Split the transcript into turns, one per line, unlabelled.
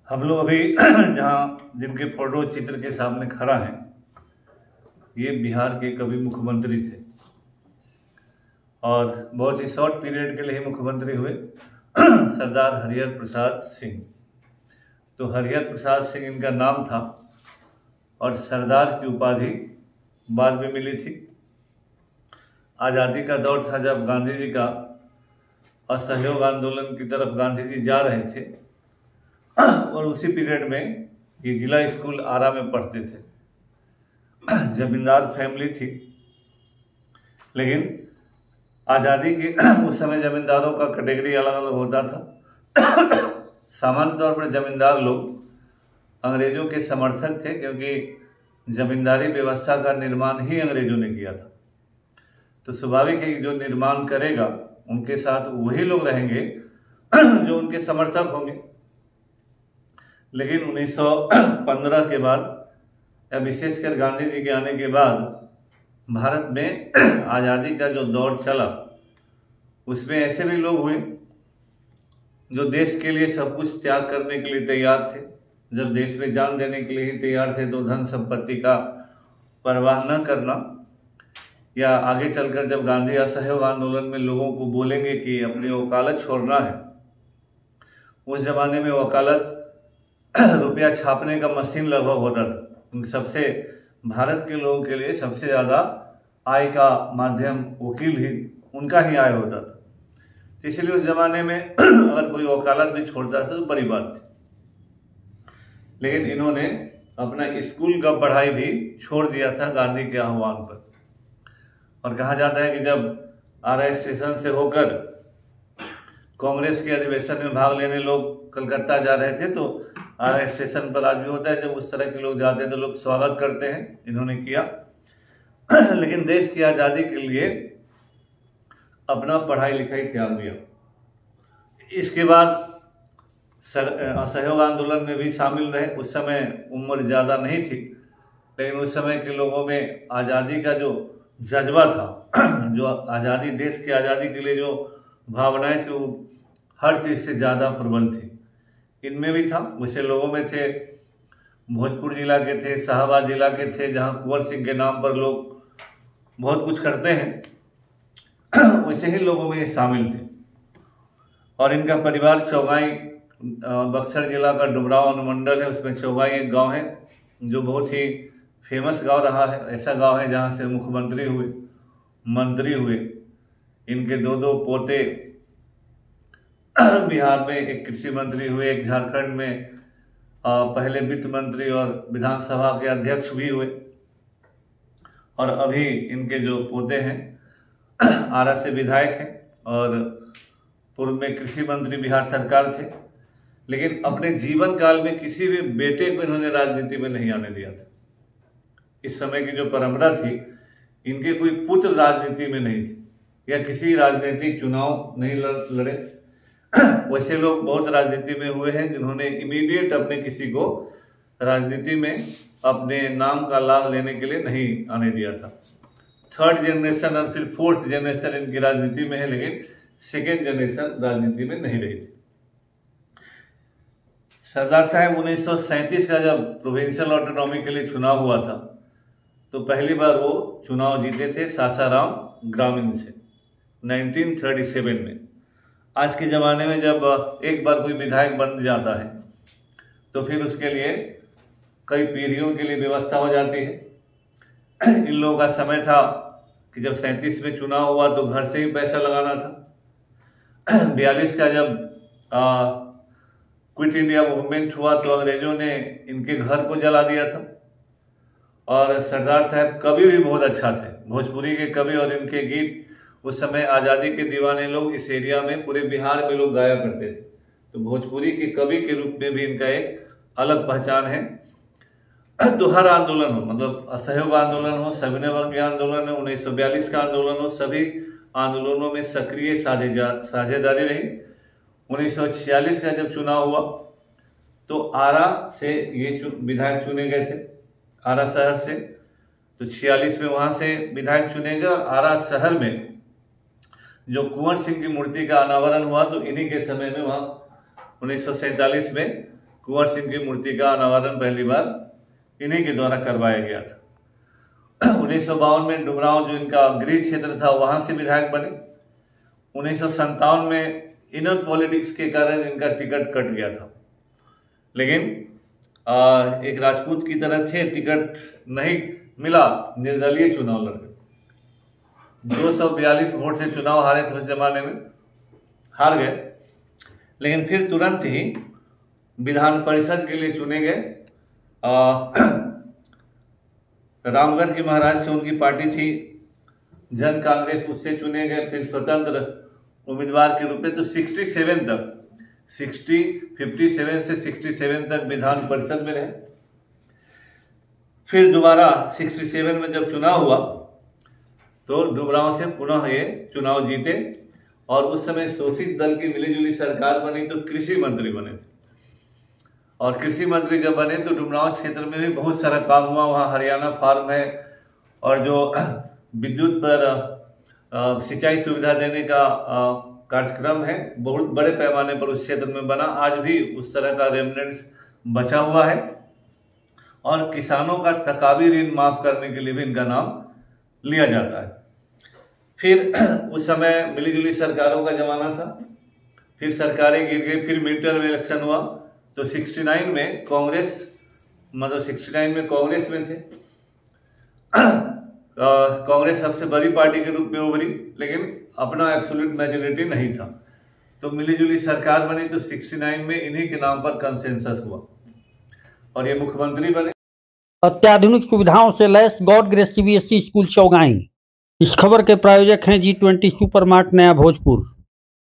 हम लोग अभी जहाँ जिनके फोटो चित्र के सामने खड़ा है, ये बिहार के कभी मुख्यमंत्री थे और बहुत ही शॉर्ट पीरियड के लिए ही मुख्यमंत्री हुए। सरदार हरिहर प्रसाद सिंह। तो हरिहर प्रसाद सिंह इनका नाम था और सरदार की उपाधि बाद में मिली थी। आज़ादी का दौर था जब गांधी जी का असहयोग आंदोलन की तरफ गांधी जी जा रहे थे और उसी पीरियड में ये जिला स्कूल आरा में पढ़ते थे। जमींदार फैमिली थी, लेकिन आज़ादी की उस समय जमींदारों का कैटेगरी अलग अलग होता था। सामान्य तौर पर जमींदार लोग अंग्रेज़ों के समर्थक थे, क्योंकि जमींदारी व्यवस्था का निर्माण ही अंग्रेज़ों ने किया था। तो स्वाभाविक है कि जो निर्माण करेगा उनके साथ वही लोग रहेंगे जो उनके समर्थक होंगे। लेकिन 1915 के बाद या विशेषकर गांधी जी के आने के बाद भारत में आज़ादी का जो दौर चला, उसमें ऐसे भी लोग हुए जो देश के लिए सब कुछ त्याग करने के लिए तैयार थे। जब देश में जान देने के लिए ही तैयार थे, तो धन संपत्ति का परवाह न करना, या आगे चलकर जब गांधी असहयोग आंदोलन में लोगों को बोलेंगे कि अपनी वकालत छोड़ना है। उस जमाने में वकालत रुपया छापने का मशीन लगभग होता था। सबसे भारत के लोगों के लिए सबसे ज़्यादा आय का माध्यम वकील ही, उनका ही आय होता था। इसलिए उस जमाने में अगर कोई वकालत भी छोड़ता था तो बड़ी बात थी। लेकिन इन्होंने अपना स्कूल का पढ़ाई भी छोड़ दिया था गांधी के आह्वान पर। और कहा जाता है कि जब आरा स्टेशन से होकर कांग्रेस के अधिवेशन में भाग लेने लोग कलकत्ता जा रहे थे, तो आरा स्टेशन पर आज भी होता है, जब उस तरह के लोग जाते हैं तो लोग स्वागत करते हैं। इन्होंने किया। लेकिन देश की आज़ादी के लिए अपना पढ़ाई लिखाई त्याग दिया। इसके बाद असहयोग आंदोलन में भी शामिल रहे। उस समय उम्र ज़्यादा नहीं थी, लेकिन उस समय के लोगों में आज़ादी का जो जज्बा था, जो आज़ादी, देश की आज़ादी के लिए जो भावनाएं थी, वो हर चीज़ से ज़्यादा प्रबल थी। इनमें भी था। वैसे लोगों में थे, भोजपुर जिला के थे, शाहबाद जिला के थे, जहाँ कुंवर सिंह के नाम पर लोग बहुत कुछ करते हैं, वैसे ही लोगों में ये शामिल थे। और इनका परिवार चौगाई, बक्सर जिला का डुमराव अनुमंडल है, उसमें चौगाई एक गांव है जो बहुत ही फेमस गांव रहा है। ऐसा गांव है जहां से मुख्यमंत्री हुए, मंत्री हुए। इनके दो पोते बिहार में, एक कृषि मंत्री हुए, एक झारखंड में पहले वित्त मंत्री और विधानसभा के अध्यक्ष भी हुए। और अभी इनके जो पोते हैं आरा से विधायक हैं और पूर्व में कृषि मंत्री बिहार सरकार थे। लेकिन अपने जीवन काल में किसी भी बेटे को इन्होंने राजनीति में नहीं आने दिया था। इस समय की जो परंपरा थी, इनके कोई पुत्र राजनीति में नहीं थे या किसी राजनीतिक चुनाव नहीं लड़े। वैसे लोग बहुत राजनीति में हुए हैं जिन्होंने इमीडिएट अपने किसी को राजनीति में अपने नाम का लाभ लेने के लिए नहीं आने दिया था। थर्ड जनरेशन और फिर फोर्थ जनरेशन इनकी राजनीति में है, लेकिन सेकेंड जनरेशन राजनीति में नहीं रही थी। सरदार साहब 1937 का जब प्रोविंशियल ऑटोनॉमी के लिए चुनाव हुआ था, तो पहली बार वो चुनाव जीते थे सासाराम ग्रामीण से 1937 में। आज के ज़माने में जब एक बार कोई विधायक बन जाता है तो फिर उसके लिए कई पीढ़ियों के लिए व्यवस्था हो जाती है। इन लोगों का समय था कि जब 37 में चुनाव हुआ तो घर से ही पैसा लगाना था। 42 का जब क्विट इंडिया मूवमेंट हुआ तो अंग्रेजों ने इनके घर को जला दिया था। और सरदार साहब कवि भी बहुत अच्छा थे, भोजपुरी के कवि, और इनके गीत उस समय आज़ादी के दीवाने लोग इस एरिया में, पूरे बिहार में लोग गाया करते थे। तो भोजपुरी के कवि के रूप में भी इनका एक अलग पहचान है। तो हर आंदोलन हो, मतलब असहयोग आंदोलन हो, सविनय अवज्ञा आंदोलन हो, 1942 का आंदोलन हो, सभी आंदोलनों में सक्रिय साझेदारी रही। 1946 का जब चुनाव हुआ तो आरा से ये विधायक चुने गए थे, आरा शहर से। तो 46 में वहाँ से विधायक चुने गए। आरा शहर में जो कुंवर सिंह की मूर्ति का अनावरण हुआ, तो इन्हीं के समय में वहाँ 1947 में कुंवर सिंह की मूर्ति का अनावरण पहली बार इन्हीं के द्वारा करवाया गया था। 1952 में डुमरांव जो इनका गृह क्षेत्र था वहां से विधायक बने। 1957 में इनर पॉलिटिक्स के कारण इनका टिकट कट गया था, लेकिन एक राजपूत की तरह थे, टिकट नहीं मिला, निर्दलीय चुनाव लड़ गए। 242 वोट से चुनाव हारे थे, उस जमाने में हार गए, लेकिन फिर तुरंत ही विधान परिषद के लिए चुने गए। रामगढ़ के महाराज से उनकी पार्टी थी जन कांग्रेस, उससे चुने गए। फिर स्वतंत्र उम्मीदवार के रूप में तो 57 तक 57 से 67 तक विधान परिषद में रहे। फिर दोबारा 67 में जब चुनाव हुआ तो डुमरांव से पुनः ये चुनाव जीते और उस समय शोषित दल की मिलीजुली सरकार बनी तो कृषि मंत्री बने। और कृषि मंत्री जब बने तो डुमरांव क्षेत्र में भी बहुत सारा काम हुआ। वहाँ हरियाणा फार्म है और जो विद्युत पर सिंचाई सुविधा देने का कार्यक्रम है बहुत बड़े पैमाने पर उस क्षेत्र में बना। आज भी उस तरह का रेमनेंट्स बचा हुआ है और किसानों का तकावी ऋण माफ करने के लिए भी इनका नाम लिया जाता है। फिर उस समय मिलीजुली सरकारों का जमाना था, फिर सरकारें गिर गई, फिर मिड टर्म इलेक्शन हुआ तो 69 में कांग्रेस, मतलब 69 में कांग्रेस में थे। कांग्रेस सबसे बड़ी पार्टी के रूप में उभरी, लेकिन अपना एब्सोल्यूट मेजोरिटी नहीं था, तो मिलीजुली सरकार बनी तो 69 में इन्हीं के नाम पर कंसेंसस हुआ और ये मुख्यमंत्री बने।
अत्याधुनिक सुविधाओं से lace God grace CBSE school चौगाई। इस खबर के प्रायोजक हैं G20 सुपरमार्ट नया भोजपुर।